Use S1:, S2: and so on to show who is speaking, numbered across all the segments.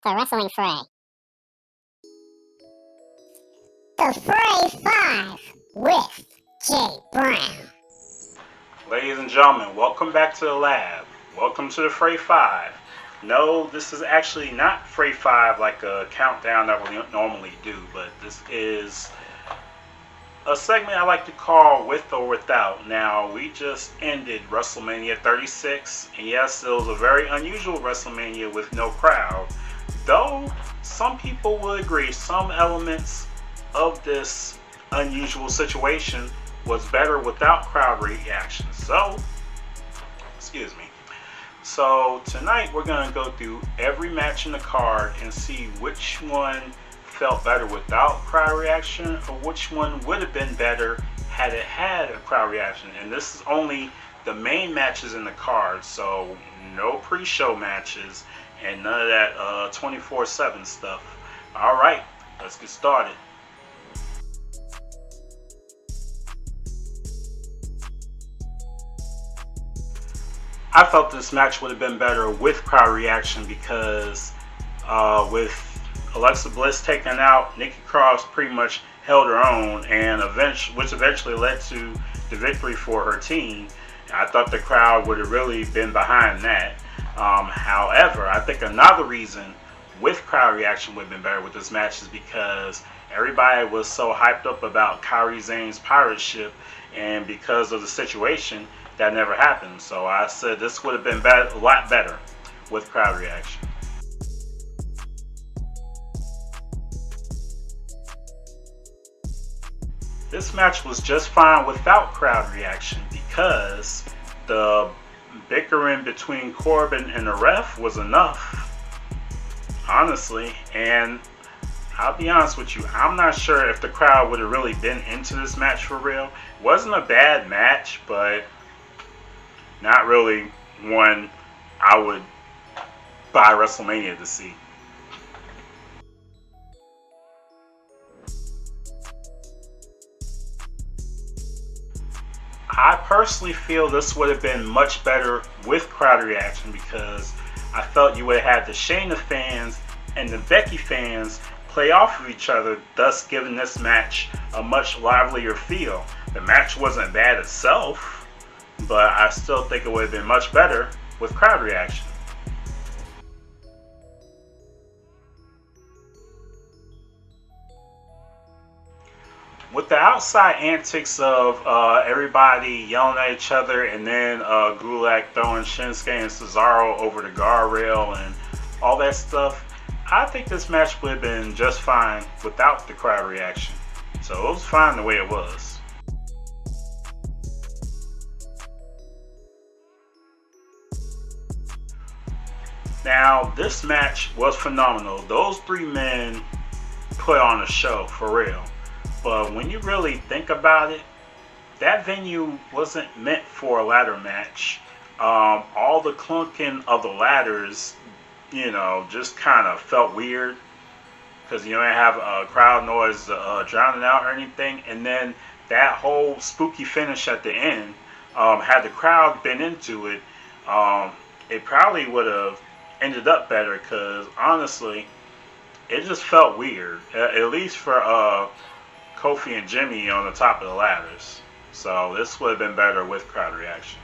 S1: for Wrestling Fray. The FRAY5 with Jay Brown.
S2: Ladies and gentlemen, welcome back to the lab. Welcome to the FRAY5. No, this is actually not FRAY5 like a countdown that we normally do, but this is a segment I like to call With or Without. Now, we just ended Wrestlemania 36, and yes, it was a very unusual Wrestlemania with no crowd. Though, some people will agree some elements of this unusual situation was better without crowd reaction. So, So tonight we're going to go through every match in the card and see which one felt better without crowd reaction or which one would have been better had it had a crowd reaction. And this is only the main matches in the card, so no pre-show matches and none of that 24/7 stuff. Alright, let's get started. I felt this match would have been better with crowd reaction because with Alexa Bliss taken out, Nikki Cross pretty much held her own, and which eventually led to the victory for her team. I thought the crowd would have really been behind that. However, I think another reason with crowd reaction would have been better with this match is because everybody was so hyped up about Kairi Sane's pirate ship, and because of the situation, that never happened. So I said this would have been a lot better with crowd reaction. This match was just fine without crowd reaction because the bickering between Corbin and the ref was enough, honestly. And I'll be honest with you, I'm not sure if the crowd would have really been into this match for real. It wasn't a bad match, but not really one I would buy WrestleMania to see. I personally feel this would have been much better with crowd reaction because I felt you would have had the Shayna fans and the Becky fans play off of each other, thus giving this match a much livelier feel. The match wasn't bad itself, but I still think it would have been much better with crowd reaction. With the outside antics of everybody yelling at each other and then Gulak throwing Shinsuke and Cesaro over the guardrail and all that stuff, I think this match would have been just fine without the crowd reaction. So it was fine the way it was. Now, this match was phenomenal. Those three men put on a show, for real. But when you really think about it, that venue wasn't meant for a ladder match. All the clunking of the ladders, just kind of felt weird. Because you don't have crowd noise drowning out or anything. And then that whole spooky finish at the end, had the crowd been into it, it probably would have ended up better because honestly it just felt weird, at least for Kofi and Jimmy on the top of the ladders. So this would have been better with crowd reaction.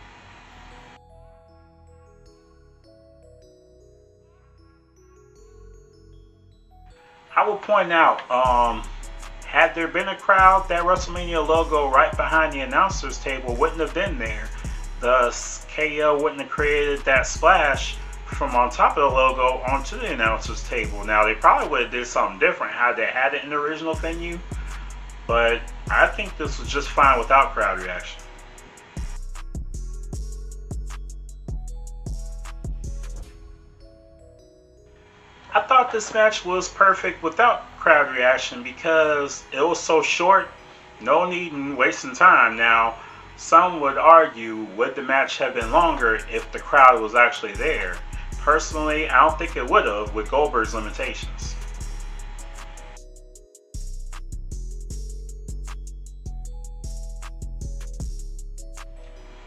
S2: I will point out, had there been a crowd, that WrestleMania logo right behind the announcers table wouldn't have been there. Thus KO wouldn't have created that splash from on top of the logo onto the announcers table. Now, they probably would have did something different had they had it in the original venue, but I think this was just fine without crowd reaction. I thought this match was perfect without crowd reaction because it was so short, no need in wasting time. Now, some would argue, would the match have been longer if the crowd was actually there? Personally, I don't think it would have with Goldberg's limitations.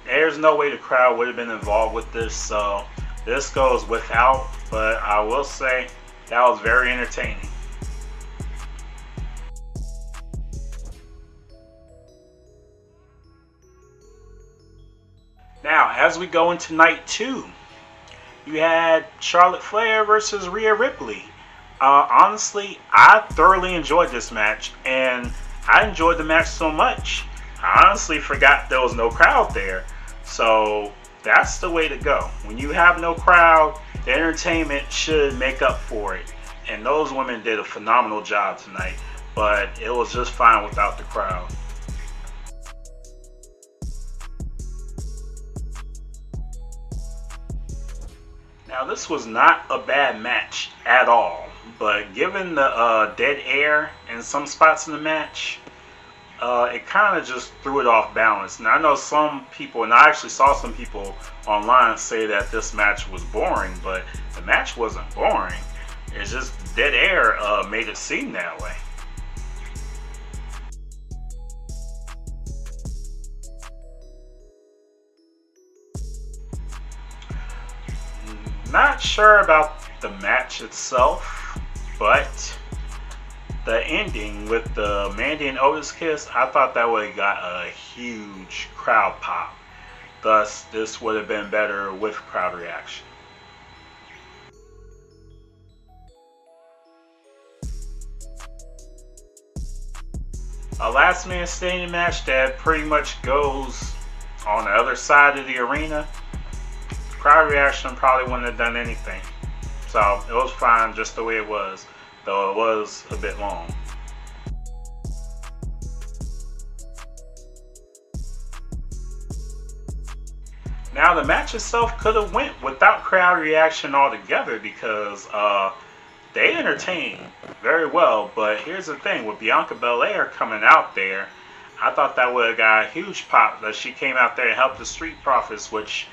S2: There's no way the crowd would have been involved with this, so this goes without. But I will say, That was very entertaining. Now, as we go into night 2, you had Charlotte Flair versus Rhea Ripley. Honestly, I thoroughly enjoyed this match, and I enjoyed the match so much, I honestly forgot there was no crowd there. So that's the way to go. When you have no crowd, the entertainment should make up for it. And those women did a phenomenal job tonight, but it was just fine without the crowd. Now, this was not a bad match at all, but given the dead air in some spots in the match, it kind of just threw it off balance. Now, I know some people, and I actually saw some people online say that this match was boring, but the match wasn't boring. It's just dead air made it seem that way. Not sure about the match itself, but the ending with the Mandy and Otis kiss, I thought that would have got a huge crowd pop. Thus, this would have been better with crowd reaction. A last man standing match that pretty much goes on the other side of the arena. Crowd reaction probably wouldn't have done anything. So it was fine just the way it was, though it was a bit long. Now the match itself could have went without crowd reaction altogether because they entertained very well. But here's the thing, with Bianca Belair coming out there, I thought that would have got a huge pop that she came out there and helped the Street Profits, which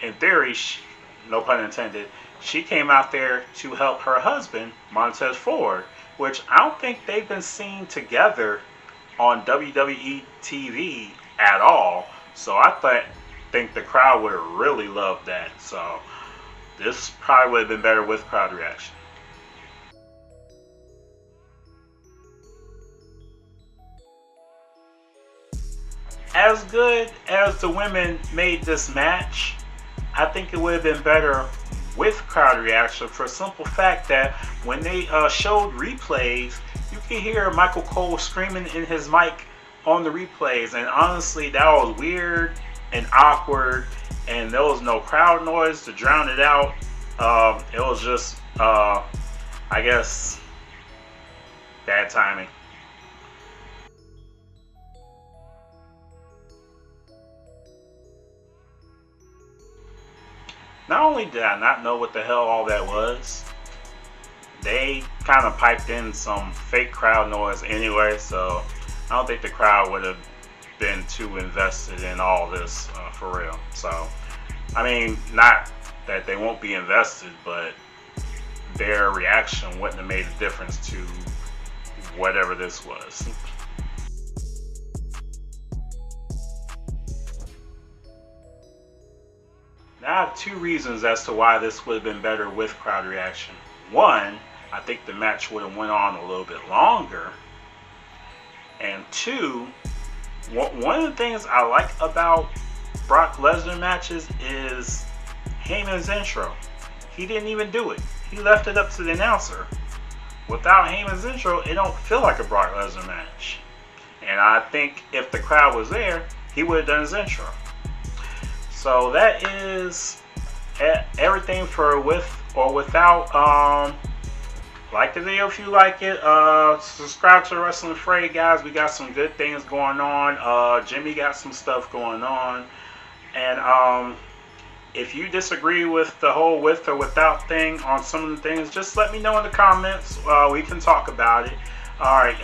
S2: in theory, no pun intended, she came out there to help her husband, Montez Ford, which I don't think they've been seen together on WWE TV at all. So I think the crowd would have really loved that. So this probably would have been better with crowd reaction. As good as the women made this match, I think it would have been better with crowd reaction for a simple fact that when they showed replays, you can hear Michael Cole screaming in his mic on the replays, and honestly that was weird and awkward, and there was no crowd noise to drown it out. It was just I guess bad timing. Not only did I not know what the hell all that was, they kind of piped in some fake crowd noise anyway, so I don't think the crowd would have been too invested in all this for real. So, I mean, not that they won't be invested, but their reaction wouldn't have made a difference to whatever this was. Now, I have two reasons as to why this would have been better with crowd reaction. One, I think the match would have went on a little bit longer. And two, one of the things I like about Brock Lesnar matches is Heyman's intro. He didn't even do it. He left it up to the announcer. Without Heyman's intro, it don't feel like a Brock Lesnar match. And I think if the crowd was there, he would have done his intro. So that is everything for with or without. Like the video if you like it. Subscribe to Wrestling Fray, guys. We got some good things going on. Jimmy got some stuff going on. And if you disagree with the whole with or without thing on some of the things, just let me know in the comments. We can talk about it. Alright,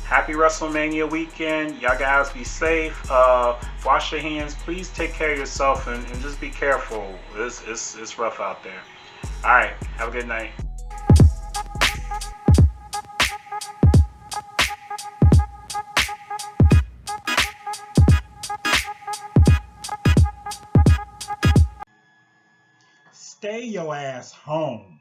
S2: happy Wrestlemania weekend. Y'all guys be safe. Wash your hands. Please take care of yourself and just be careful. It's rough out there. Alright, have a good night. Stay your ass home.